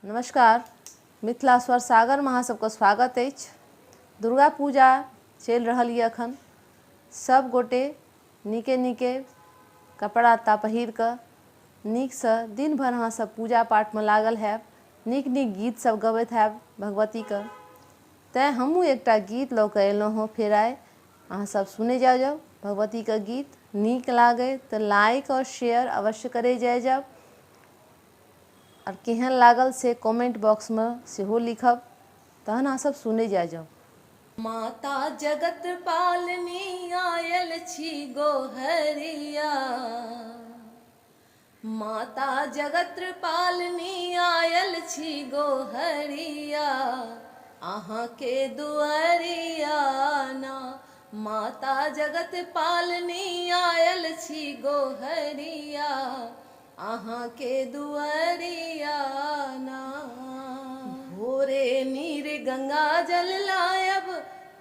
नमस्कार, मिथिला स्वर सागर में अहाँ सबके स्वागत अछि। दुर्गा पूजा चलि रहल यऽ अखन। सब गोटे नीके नीके कपड़ा लत्ता पहिर कऽ नीकसँ दिन भर अहाँ सब पूजा पाठ में लागल हैब, नीक नीक गीत सब गबैत हैब भगवती के। तैं हमहूँ एकटा गीत लऽ कऽ एलहुँ हँ फेर आइ। अहाँ सब सुने जाओ भगवती के गीत। नीक लागे तो लाइक और शेयर अवश्य करे जाओ। और केहन लागल से कमेंट बॉक्स में सेहो लिखब, तहन अहाँ सब सुने जाओ। माता जगत पालनी आयल छी गोहरिया, माता जगत पालनी आयल छी गोहरिया, अहाँ के दुआरिया ना। माता जगत पालनी आयल छी गोहरिया, अहाँ के दुआरिया ना। भोरे नीर गंगा जल लायब,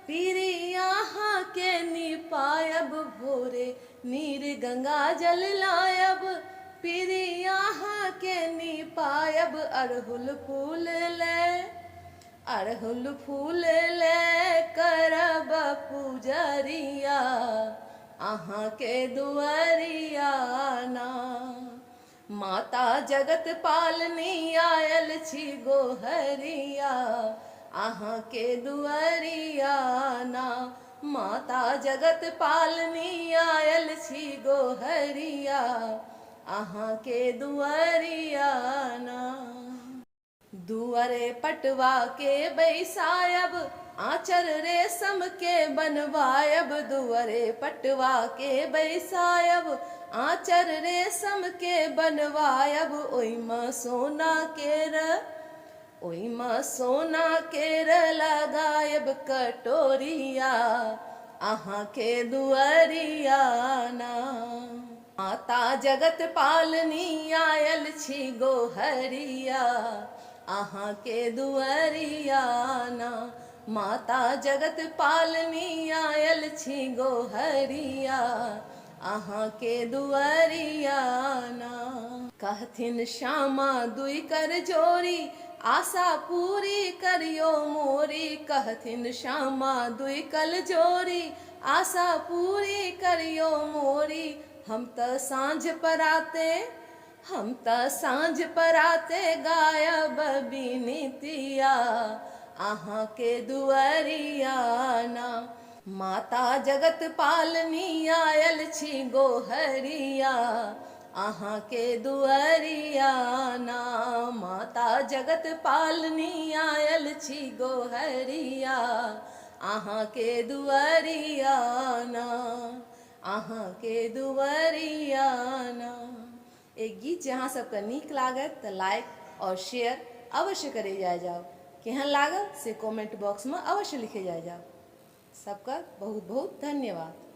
पीरी अहाँ के निपायब। भोरे नीर गंगा जल लायब, पीरी अहाँ के निपायब। अड़हुल फूल ले, अड़हुल फूल ले करब पूजरिया, अहाँ के दुआरिया ना। माता जगत पालनी आयल छी गोहरिया, अहाँ के दुआरिया ना। माता जगत पालनी आयल छी गोहरिया, अहाँ के दुआरिया ना। दुआरे पटवा के बैसायब, आँचर रेशम के बनवायब। दुआरे पटवा के बैसायब, आँचर रेशम के बनवायब। ओइमे सोना केर, ओइमे सोना केर लगायब कटोरिया, अहाँ के दुआरिया ना। माता जगत पालनी आयल छी गोहरिया, अहाँ के दुआरिया ना। माता जगत पालनी आयल छी गोहरिया, अहाँ के दुआरिया ना। कहथिन श्यामा दुई कर जोड़ी, आशा पूरी करियो मोरी। कहथिन श्यामा दुई कल जोड़ी, आशा पूरी करियो मोरी। हम त साँझ पराते, हम त साँझ पराते गायब बिनतिया, अहाँ के दुआरिया ना। माता जगत पालनी आयल छी गोहरिया, अहाँ के दुआरिया ना। माता जगत पालनी आयल छी गोहरिया, अहाँ के दुआरिया ना, अहाँ के दुआरिया ना। एक गीत जे अहाँ सबके नीक लागत तऽ लाइक और शेयर अवश्य करे जाओ। केहन लागल से कमेंट बॉक्स में अवश्य लिखे जाओ। सबका बहुत बहुत धन्यवाद।